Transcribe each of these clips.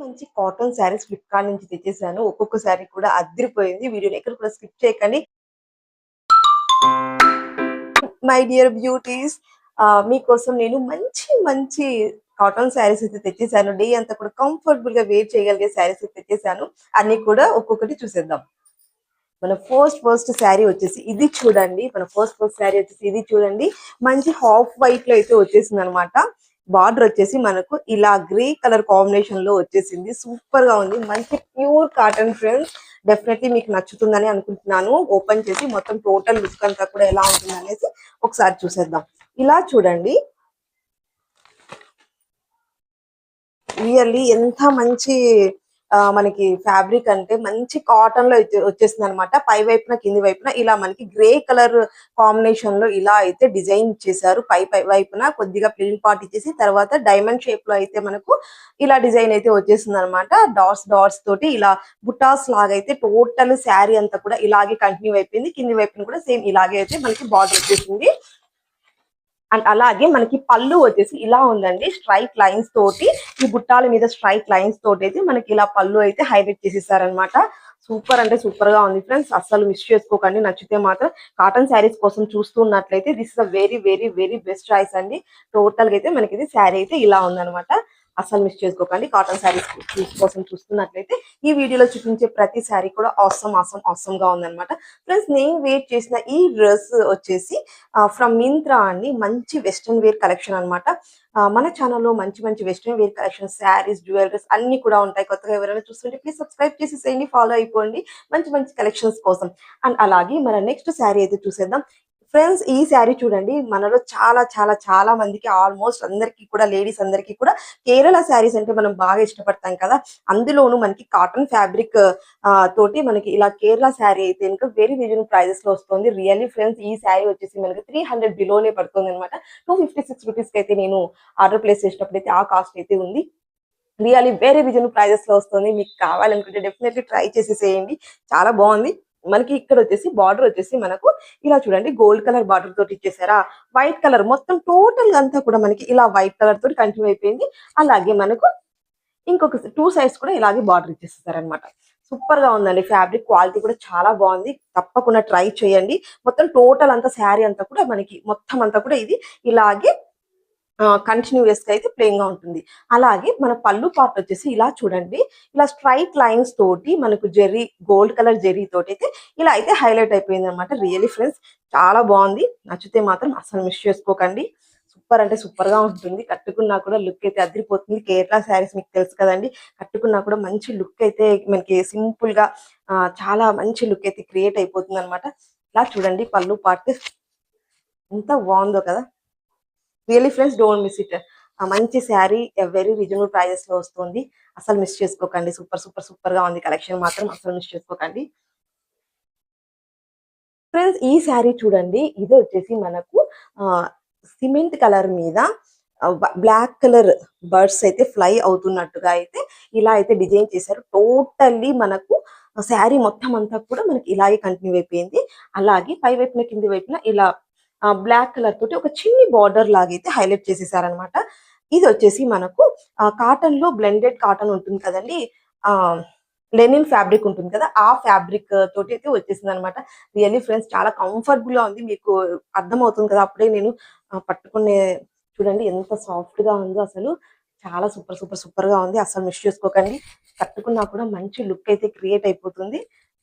మంచి cotton saris Flipkart నుంచి తెచ్చేసాను. ఒక్కొక్క శారీ కూడా అదిరిపోయింది. వీడియోని ఎక్కడ కూడా స్కిప్ చేయకండి. మై డియర్ బ్యూటీస్, మీకోసం నేను మంచి మంచి కాటన్ శారీస్ అయితే తెచ్చేసాను. డే అంతా కూడా కంఫర్టబుల్ గా వేర్ చేయగలిగే శారీస్ అయితే తెచ్చేసాను. అన్ని కూడా ఒక్కొక్కటి చూసేద్దాం. మన ఫస్ట్ శారీ వచ్చేసి ఇది చూడండి. మన ఫస్ట్ శారీ వచ్చేసి ఇది చూడండి. మంచి హాఫ్ వైట్ లో అయితే వచ్చేసింది అనమాట. బార్డర్ వచ్చేసి మనకు ఇలా గ్రే కలర్ కాంబినేషన్ లో వచ్చేసింది. సూపర్ గా ఉంది. మంచి ప్యూర్ కాటన్ ఫ్రెండ్స్. డెఫినెట్లీ మీకు నచ్చుతుందని అనుకుంటున్నాను. ఓపెన్ చేసి మొత్తం టోటల్ లుక్ అంతా కూడా ఎలా ఉంటుంది అనేసి ఒకసారి చూసేద్దాం. ఇలా చూడండి. రియల్లీ ఎంత మంచి మనకి ఫ్యాబ్రిక్ అంటే మంచి కాటన్ లో వచ్చేసింది అనమాట. పై వైపున కింది వైపున ఇలా మనకి గ్రే కలర్ కాంబినేషన్ లో ఇలా అయితే డిజైన్ చేశారు. పై వైపున కొద్దిగా ప్లెయిన్ పార్ట్ ఇచ్చేసి తర్వాత డైమండ్ షేప్ లో అయితే మనకు ఇలా డిజైన్ అయితే వచ్చేసింది అనమాట. డాట్స్ తోటి ఇలా బుటాస్ లాగా అయితే టోటల్ శారీ అంతా కూడా ఇలాగే కంటిన్యూ అయిపోయింది. కింది వైపున కూడా సేమ్ ఇలాగే అయితే మనకి బార్డర్ వచ్చేసింది. అండ్ అలాగే మనకి పళ్ళు వచ్చేసి ఇలా ఉందండి. స్ట్రైట్ లైన్స్ తోటి ఈ బుట్టాల మీద స్ట్రైట్ లైన్స్ తోటి అయితే మనకి ఇలా పళ్ళు అయితే హైలైట్ చేసేసారనమాట. సూపర్ అంటే సూపర్ గా ఉంది ఫ్రెండ్స్. అస్సలు మిస్ చేసుకోకండి. నచ్చితే మాత్రం కాటన్ శారీస్ కోసం చూస్తున్నట్లయితే this is a very very very best choice అండి. టోటల్ గా అయితే మనకి ఇది శారీ అయితే ఇలా ఉందన్నమాట. అస్సలు మిస్ చేసుకోకండి. కాటన్ శారీస్ కోసం చూస్తున్నట్లయితే ఈ వీడియోలో చూపించే ప్రతి శారీ కూడా ఆసమ్ గా ఉందన్నమాట. ఫ్రెండ్స్, నేను వేర్ చేసిన ఈ డ్రెస్ వచ్చేసి ఫ్రమ్ మింత్రా అండి. మంచి వెస్ట్రన్ వేర్ కలెక్షన్ అనమాట. మన ఛానల్లో మంచి మంచి western wear collection, saris, jewelleries అన్ని కూడా ఉంటాయి. కొత్తగా ఎవరైనా చూస్తుంటే ప్లీజ్ సబ్స్క్రైబ్ చేసేసేయండి, ఫాలో అయిపోండి మంచి మంచి కలెక్షన్స్ కోసం. అండ్ అలాగే మన నెక్స్ట్ శారీ అయితే చూసేద్దాం. ఫ్రెండ్స్, ఈ శారీ చూడండి. మనలో చాలా చాలా చాలా మందికి, ఆల్మోస్ట్ అందరికి కూడా, లేడీస్ అందరికి కూడా కేరళ శారీస్ అంటే మనం బాగా ఇష్టపడతాం కదా. అందులోనూ మనకి కాటన్ ఫ్యాబ్రిక్ తోటి మనకి ఇలా కేరళ శారీ అయితే ఇంకా వెరీ రీజనబుల్ ప్రైజెస్ లో వస్తుంది. రియల్లీ ఫ్రెండ్స్, ఈ శారీ వచ్చేసి మనకి 300 బిలోనే పడుతుంది అనమాట. 256 రూపీస్ కి అయితే నేను ఆర్డర్ ప్లేస్ చేసినప్పుడు అయితే ఆ కాస్ట్ అయితే ఉంది. రియల్లీ వెరీ రీజనబుల్ ప్రైజెస్ లో వస్తుంది. మీకు కావాలనుకుంటే డెఫినెట్లీ ట్రై చేసేసేయండి. చాలా బాగుంది. మనకి ఇక్కడ వచ్చేసి బార్డర్ వచ్చేసి మనకు ఇలా చూడండి గోల్డ్ కలర్ బార్డర్ తోటి ఇచ్చేసారా. వైట్ కలర్ మొత్తం టోటల్ అంతా కూడా మనకి ఇలా వైట్ కలర్ తోటి కంటిన్యూ అయిపోయింది. అలాగే మనకు ఇంకొక 2 సైడ్స్ కూడా ఇలాగే బార్డర్ ఇచ్చేస్తారనమాట. సూపర్ గా ఉందండి. ఫ్యాబ్రిక్ క్వాలిటీ కూడా చాలా బాగుంది. తప్పకుండా ట్రై చేయండి. మొత్తం టోటల్ అంతా శారీ అంతా కూడా మనకి మొత్తం అంతా కూడా ఇది ఇలాగే కంటిన్యూస్ గా అయితే ప్లెయిన్ గా ఉంటుంది. అలాగే మన పళ్ళు పార్ట్ వచ్చేసి ఇలా చూడండి. ఇలా స్ట్రైట్ లైన్స్ తోటి మనకు జెర్రీ, గోల్డ్ కలర్ జెర్రీ తోటి అయితే ఇలా అయితే హైలైట్ అయిపోయింది అనమాట. రియల్లీ ఫ్రెండ్స్, చాలా బాగుంది. నచ్చితే మాత్రం అసలు మిస్ చేసుకోకండి. సూపర్ అంటే సూపర్ గా ఉంటుంది. కట్టుకున్నా కూడా లుక్ అయితే అదిరిపోతుంది. కేరళ శారీస్ మీకు తెలుసు కదండి. కట్టుకున్నా కూడా మంచి లుక్ అయితే మనకి సింపుల్ గా చాలా మంచి లుక్ అయితే క్రియేట్ అయిపోతుంది అనమాట. ఇలా చూడండి పళ్ళు పార్ట్ ఎంత బాగుందో కదా. Really friends, don't miss it. మంచి శారీ వెరీ రీజనబుల్ ప్రైజెస్ లో వస్తుంది. అసలు మిస్ చేసుకోకండి. సూపర్ సూపర్ సూపర్ గా ఉంది కలెక్షన్ మాత్రం. అసలు మిస్ చేసుకోకండి. ఫ్రెండ్స్, ఈ శారీ చూడండి. ఇది వచ్చేసి మనకు సిమెంట్ కలర్ మీద బ్లాక్ కలర్ బర్డ్స్ అయితే ఫ్లై అవుతున్నట్టుగా అయితే ఇలా అయితే డిజైన్ చేశారు. టోటల్లీ మనకు శారీ మొత్తం అంతా కూడా మనకి ఇలాగే కంటిన్యూ అయిపోయింది. అలాగే పై వైపున కింది వైపున ఇలా బ్లాక్ కలర్ తోటి ఒక చిన్ని బార్డర్ లాగైతే హైలైట్ చేసేసారనమాట. ఇది వచ్చేసి మనకు కాటన్ లో బ్లెండెడ్ కాటన్ ఉంటుంది కదండి. ఆ లెనిన్ ఫ్యాబ్రిక్ ఉంటుంది కదా, ఆ ఫ్యాబ్రిక్ తోటి అయితే వచ్చేసింది అనమాట. రియల్లీ ఫ్రెండ్స్, చాలా కంఫర్టబుల్ గా ఉంది. మీకు అర్థమవుతుంది కదా. అప్పుడే నేను పట్టుకునే చూడండి ఎంత సాఫ్ట్ గా ఉందో. అసలు చాలా సూపర్ సూపర్ సూపర్ గా ఉంది. అసలు మిస్ చేసుకోకండి. కట్టుకున్నా కూడా మంచి లుక్ అయితే క్రియేట్ అయిపోతుంది.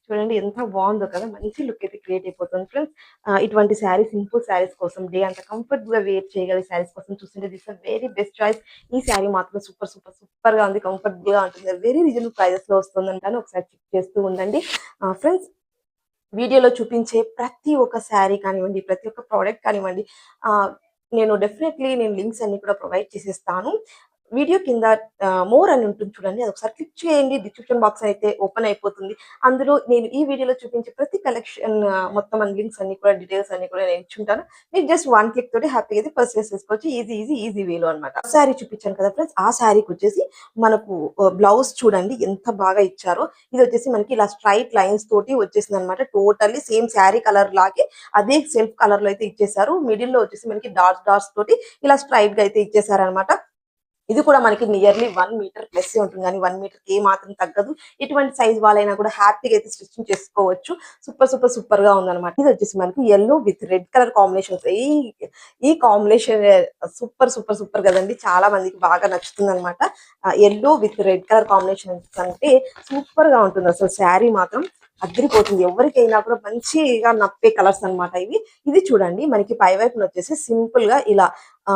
చూడండి ఎంత బాగుందో కదా. మంచి లుక్ అయితే క్రియేట్ అయిపోతుంది ఫ్రెండ్స్. ఇటువంటి శారీ, సింపుల్ శారీస్ కోసం, డే అంత కంఫర్టబుల్ గా వేర్ చేయగలిగే శారీస్ కోసం చూస్తుంటే దిస్ వెరీ బెస్ట్ చాయిస్. ఈ శారీ మాత్రం సూపర్ సూపర్ సూపర్ గా ఉంది. కంఫర్టబుల్ గా ఉంటుంది. వెరీ రీజనబుల్ ప్రైజెస్ లో వస్తుంది అంటాను. ఒకసారి చెక్ చేస్తూ ఉండండి ఫ్రెండ్స్. వీడియోలో చూపించే ప్రతి ఒక్క శారీ కానివ్వండి, ప్రతి ఒక్క ప్రోడక్ట్ కానివ్వండి, నేను డెఫినెట్లీ లింక్స్ అన్ని కూడా ప్రొవైడ్ చేసేస్తాను. వీడియో కింద మోర్ అని ఉంటుంది చూడండి. అది ఒకసారి క్లిక్ చేయండి. డిస్క్రిప్షన్ బాక్స్ అయితే ఓపెన్ అయిపోతుంది. అందులో నేను ఈ వీడియోలో చూపించే ప్రతి కలెక్షన్ మొత్తం లింక్స్ అన్ని కూడా, డీటెయిల్స్ అన్ని కూడా నేను ఇచ్చుంటాను. మీరు జస్ట్ 1 క్లిక్ తోటి హ్యాపీగా అయితే పర్చేస్ చేసుకోవచ్చు. ఈజీ వేలో అనమాట. శారీ చూపించాను కదా ఫ్రెండ్స్. ఆ శారీకి వచ్చేసి మనకు బ్లౌజ్ చూడండి ఎంత బాగా ఇచ్చారో. ఇది వచ్చేసి మనకి ఇలా స్ట్రైట్ లైన్స్ తోటి వచ్చేసింది అనమాట. టోటల్లీ సేమ్ శారీ కలర్ లాగే అదే సెల్ఫ్ కలర్ లో అయితే ఇచ్చేసారు. మిడిల్ లో వచ్చేసి మనకి డాట్స్ తోటి ఇలా స్ట్రైట్ గా అయితే ఇచ్చేసారు అనమాట. ఇది కూడా మనకి నియర్లీ 1 మీటర్ ప్లస్ ఉంటుంది కానీ 1 మీటర్ ఏ మాత్రం తగ్గదు. ఎటువంటి సైజ్ వాళ్ళైనా కూడా హ్యాపీగా అయితే స్టిచ్చింగ్ చేసుకోవచ్చు. సూపర్ సూపర్ సూపర్ గా ఉందన్నమాట. ఇది వచ్చేసి మనకి yellow with red colour combination. ఈ కాంబినేషన్ సూపర్ సూపర్ సూపర్ కదండి. చాలా మందికి బాగా నచ్చుతుంది అనమాట. Yellow with red colour combination అంటే సూపర్ గా ఉంటుంది అసలు. శారీ మాత్రం అద్దరిపోతుంది. ఎవరికైనా కూడా మంచిగా నప్పే కలర్స్ అన్నమాట ఇవి. ఇది చూడండి మనకి పై వైపున వచ్చేసి సింపుల్ గా ఇలా ఆ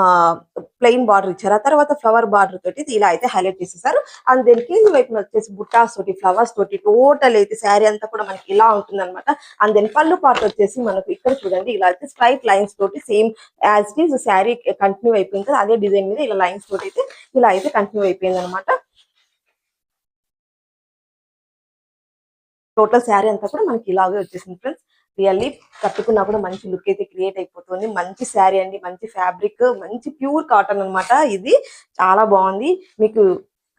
ప్లెయిన్ బార్డర్ ఇచ్చారు. ఆ తర్వాత ఫ్లవర్ బార్డర్ తోటి ఇది ఇలా అయితే హైలైట్ చేసేసారు. అండ్ దీని కింది వైపున వచ్చేసి బుట్టాస్ తోటి ఫ్లవర్స్ తోటి టోటల్ అయితే శారీ అంతా కూడా మనకి ఇలా ఉంటుంది అనమాట. అండ్ దెన్ పళ్ళు పార్ట్ వచ్చేసి మనకు ఇక్కడ చూడండి ఇలా అయితే స్ట్రైట్ లైన్స్ తోటి same as it is sari continue అయిపోయింది కదా, అదే డిజైన్ మీద ఇలా లైన్స్ తోటి అయితే ఇలా అయితే కంటిన్యూ అయిపోయింది అనమాట. టోటల్ శారీ అంతా కూడా మనకి ఇలాగే వచ్చేసింది ఫ్రెండ్స్. రియల్లీ కట్టుకున్నా కూడా మంచి లుక్ అయితే క్రియేట్ అయిపోతుంది. మంచి శారీ అండి, మంచి ఫ్యాబ్రిక్, మంచి ప్యూర్ కాటన్ అన్నమాట. ఇది చాలా బాగుంది. మీకు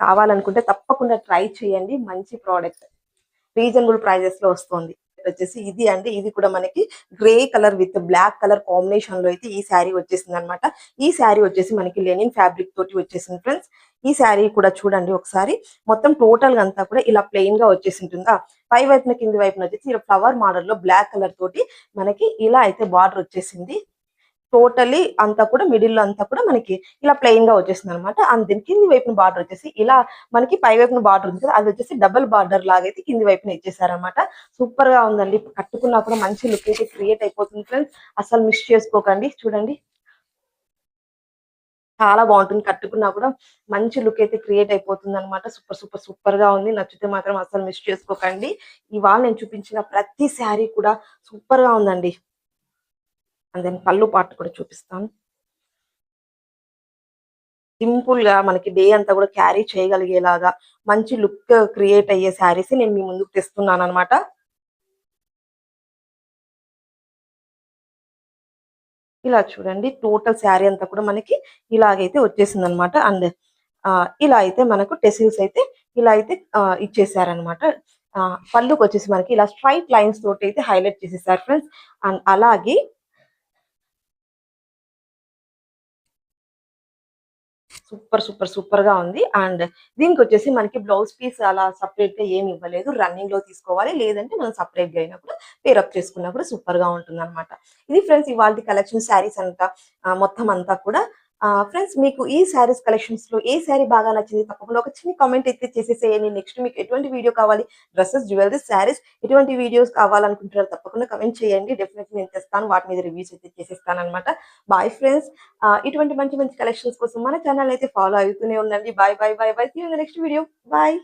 కావాలనుకుంటే తప్పకుండా ట్రై చేయండి. మంచి ప్రోడక్ట్ రీజనబుల్ ప్రైజెస్ లో వస్తుంది. వచ్చేసి ఇది అండి. ఇది కూడా మనకి grey colour with black colour combination లో అయితే ఈ శారీ వచ్చేసింది అనమాట. ఈ శారీ వచ్చేసి మనకి లెనిన్ ఫ్యాబ్రిక్ తోటి వచ్చేసింది ఫ్రెండ్స్. ఈ శారీ కూడా చూడండి ఒకసారి. మొత్తం టోటల్ గా అంతా కూడా ఇలా ప్లెయిన్ గా వచ్చేసి ఉంటుందా. పై వైపున కింది వైపున వచ్చేసి ఇలా ఫ్లవర్ మోడల్ లో బ్లాక్ కలర్ తోటి మనకి ఇలా అయితే బార్డర్ వచ్చేసింది. టోటలీ అంతా కూడా మిడిల్ లో అంతా కూడా మనకి ఇలా ప్లెయిన్ గా వచ్చేసింది అనమాట. అండ్ దీని కింది వైపున బార్డర్ వచ్చేసి ఇలా మనకి పై వైపున బార్డర్ ఉంది కదా, అది వచ్చేసి డబుల్ బార్డర్ లాగా అయితే కింది వైపున ఇచ్చేసారనమాట. సూపర్ గా ఉందండి. కట్టుకున్నా కూడా మంచి లుక్ అయితే క్రియేట్ అయిపోతుంది ఫ్రెండ్స్. అసలు మిస్ చేసుకోకండి. చూడండి చాలా బాగుంటుంది. కట్టుకున్నా కూడా మంచి లుక్ అయితే క్రియేట్ అయిపోతుంది అనమాట. సూపర్ సూపర్ సూపర్ గా ఉంది. నచ్చితే మాత్రం అసలు మిస్ చేసుకోకండి. ఇవాళ నేను చూపించిన ప్రతి శారీ కూడా సూపర్ గా ఉందండి. అండ్ దెన్ పళ్ళు పార్ట్ కూడా చూపిస్తాను. సింపుల్ గా మనకి డే అంతా కూడా క్యారీ చేయగలిగేలాగా మంచి లుక్ క్రియేట్ అయ్యే శారీస్ నేను మీ ముందుకు తెస్తున్నాను అనమాట. ఇలా చూడండి టోటల్ శారీ అంతా కూడా మనకి ఇలాగైతే వచ్చేసింది అనమాట. అండ్ ఇలా అయితే మనకు టెసిల్స్ అయితే ఇలా అయితే ఇచ్చేసారనమాట. పళ్ళుకి వచ్చేసి మనకి ఇలా స్ట్రైట్ లైన్స్ తోటి అయితే హైలైట్ చేసేసారు ఫ్రెండ్స్. అండ్ అలాగే సూపర్ సూపర్ సూపర్ గా ఉంది. అండ్ దీనికి వచ్చేసి మనకి బ్లౌజ్ పీస్ అలా సపరేట్ గా ఏమి ఇవ్వలేదు. రన్నింగ్ లో తీసుకోవాలి, లేదంటే మనం సపరేట్ గా అయినా కూడా పేరప్ చేసుకున్నా కూడా సూపర్ గా ఉంటుంది అనమాట. ఇది ఫ్రెండ్స్ ఇవాళ కలెక్షన్ శారీస్ అంతా మొత్తం అంతా కూడా. ఫ్రెండ్స్ మీకు ఈ శారీస్ కలెక్షన్స్ లో ఏ శారీ బాగా నచ్చింది తప్పకుండా ఒక చిన్న కామెంట్ అయితే చేసేసేయండి. నెక్స్ట్ మీకు ఎటువంటి వీడియో కావాలి, డ్రెస్సెస్, జ్యువెలరీస్, శారీస్ ఎటువంటి వీడియోస్ కావాలనుకుంటున్నారు తప్పకుండా కమెంట్ చేయండి. డెఫినెట్లీ నేను తెస్తాను. వాటి మీద రివ్యూస్ అయితే చేసేస్తాను అనమాట. Bye friends. ఇటువంటి మంచి మంచి కలెక్షన్స్ కోసం మన ఛానల్ అయితే ఫాలో అవుతూనే ఉండండి. Bye bye bye bye. See you in the next video. Bye.